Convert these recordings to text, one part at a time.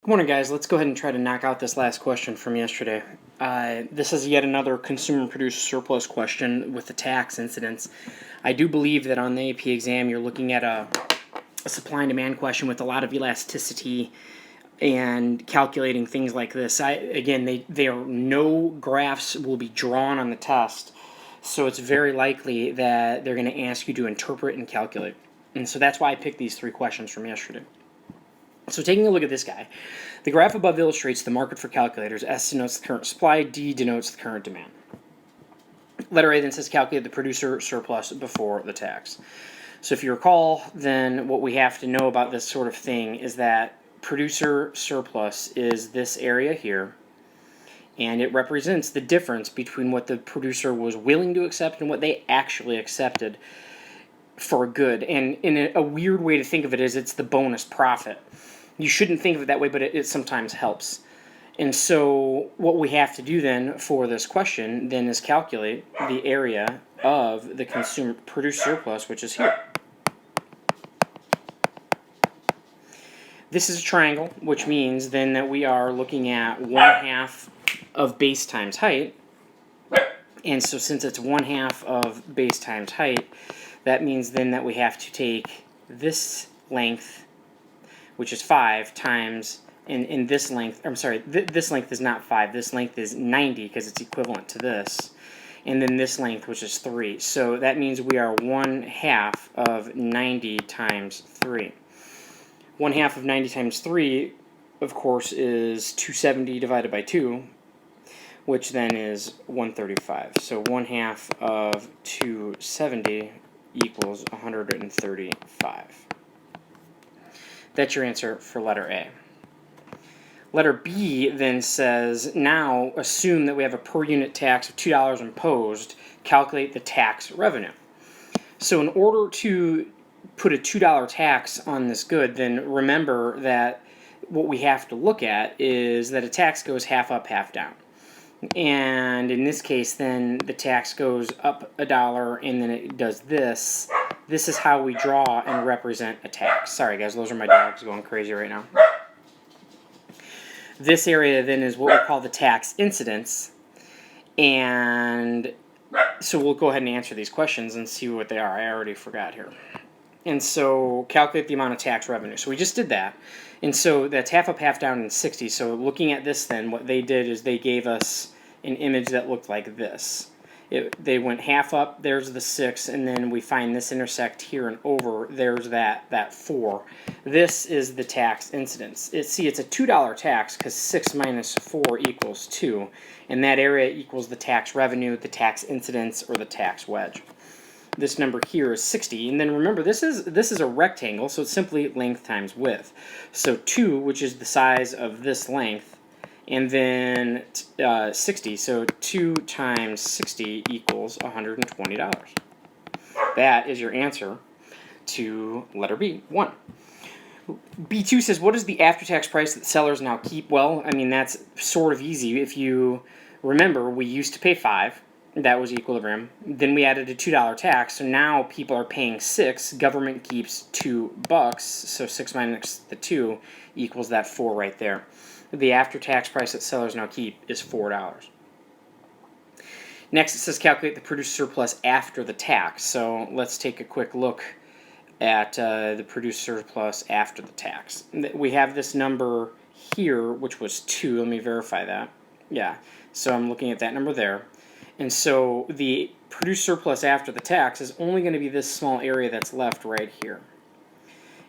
Good morning, guys. Let's go ahead and try to knock out this last question from yesterday. This is yet another consumer-produced surplus question with the tax incidence. I do believe that on the AP exam you're looking at a supply and demand question with a lot of elasticity and calculating things like this. No graphs will be drawn on the test, so it's very likely that they're going to ask you to interpret and calculate. And so that's why I picked these three questions from yesterday. So taking a look at this guy, the graph above illustrates the market for calculators. S denotes the current supply, D denotes the current demand. Letter A then says calculate the producer surplus before the tax. So if you recall, then what we have to know about this sort of thing is that producer surplus is this area here, and it represents the difference between what the producer was willing to accept and what they actually accepted for a good. And in a weird way to think of it is it's the bonus profit. You shouldn't think of it that way, but it sometimes helps. And so what we have to do then for this question then is calculate the area of the consumer produced surplus, which is here. This is a triangle, which means then that we are looking at 1/2 of base times height. And so since it's 1/2 of base times height, that means then that we have to take this length, which is 5, times, and this length, this length is not 5, this length is 90 because it's equivalent to this, and then this length, which is 3. So that means we are 1/2 of 90 times 3. 1/2 of 90 times 3, of course, is 270 divided by 2, which then is 135. So 1/2 of 270 equals 135. That's your answer for letter A. Letter B then says, now assume that we have a per unit tax of $2 imposed, calculate the tax revenue. So in order to put a $2 tax on this good, then remember that what we have to look at is that a tax goes half up, half down. And in this case, then the tax goes up $1 and then it does this. This is how we draw and represent a tax. Sorry guys, those are my dogs going crazy right now. This area then is what we call the tax incidence. And so we'll go ahead and answer these questions and see what they are. I already forgot here. And so calculate the amount of tax revenue. So we just did that. And so that's half up, half down, and 60. So looking at this then, what they did is they gave us an image that looked like this. They went half up, there's the 6, and then we find this intersect here and over, there's that 4. This is the tax incidence. It's a $2 tax because 6 minus 4 equals 2. And that area equals the tax revenue, the tax incidence, or the tax wedge. This number here is 60, and then remember this is a rectangle, so it's simply length times width. So 2, which is the size of this length, and then 60, so 2 times 60 equals $120. That is your answer to letter B, 1. B2 says, what is the after-tax price that sellers now keep? Well, I mean, that's sort of easy. If you remember, we used to pay 5. That was equilibrium. Then we added a $2 tax, so now people are paying 6. Government keeps $2, so 6 minus the 2 equals that 4 right there. The after-tax price that sellers now keep is $4. Next, it says calculate the produced surplus after the tax. So let's take a quick look at the produced surplus after the tax. We have this number here, which was 2. Let me verify that. Yeah, so I'm looking at that number there. And so the produced surplus after the tax is only going to be this small area that's left right here.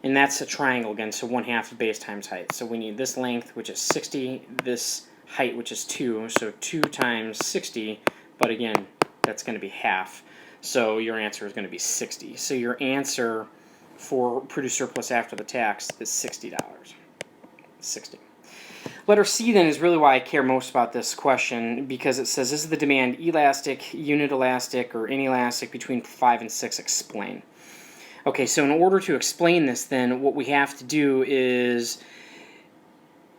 And that's a triangle again, so 1/2 of base times height. So we need this length, which is 60, this height, which is 2, so 2 times 60, but again, that's going to be half. So your answer is going to be 60. So your answer for produced surplus after the tax is $60. 60. Letter C then is really why I care most about this question, because it says, is the demand elastic, unit elastic, or inelastic between 5 and 6? Explain. Okay, so in order to explain this then, what we have to do is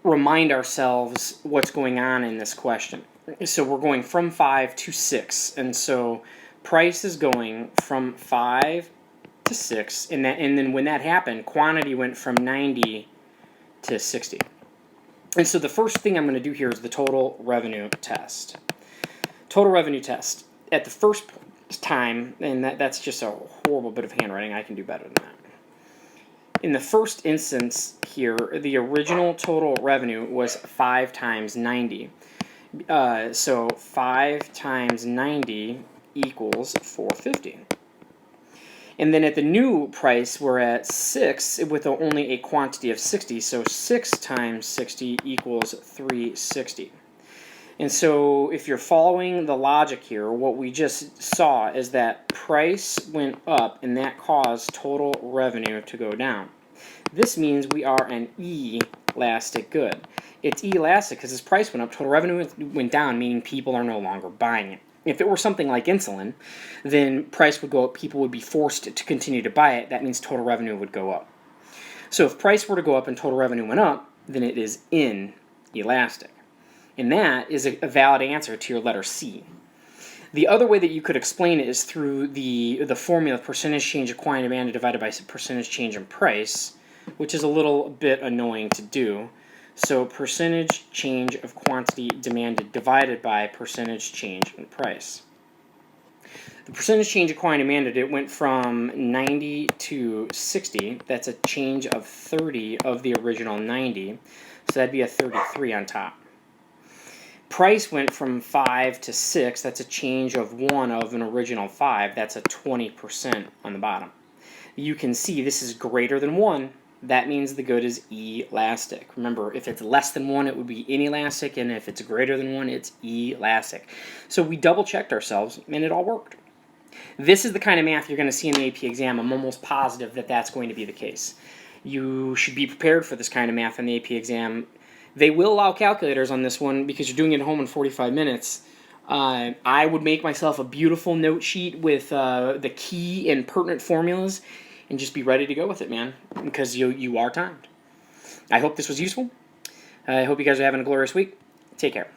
remind ourselves what's going on in this question. So we're going from 5 to 6, and so price is going from 5 to 6, and then when that happened, quantity went from 90 to 60. And so the first thing I'm going to do here is the total revenue test. Total revenue test. At the first time, and that's just a horrible bit of handwriting, I can do better than that. In the first instance here, the original total revenue was 5 times 90. So 5 times 90 equals 450. And then at the new price, we're at 6 with only a quantity of 60. So 6 times 60 equals 360. And so if you're following the logic here, what we just saw is that price went up and that caused total revenue to go down. This means we are an elastic good. It's elastic because as price went up, total revenue went down, meaning people are no longer buying it. If it were something like insulin, then price would go up, people would be forced to continue to buy it. That means total revenue would go up. So if price were to go up and total revenue went up, then it is inelastic. And that is a valid answer to your letter C. The other way that you could explain it is through the formula percentage change of quantity demanded divided by percentage change in price, which is a little bit annoying to do. So percentage change of quantity demanded divided by percentage change in price. The percentage change of quantity demanded, it went from 90 to 60. That's a change of 30 of the original 90. So that'd be a 33 on top. Price went from 5 to 6. That's a change of 1 of an original 5. That's a 20% on the bottom. You can see this is greater than 1. That means the good is elastic. Remember, if it's less than 1, it would be inelastic, and if it's greater than 1, it's elastic. So we double-checked ourselves, and it all worked. This is the kind of math you're going to see in the AP exam. I'm almost positive that that's going to be the case. You should be prepared for this kind of math in the AP exam. They will allow calculators on this one because you're doing it at home in 45 minutes. I would make myself a beautiful note sheet with the key and pertinent formulas and just be ready to go with it, man, because you are timed. I hope this was useful. I hope you guys are having a glorious week. Take care.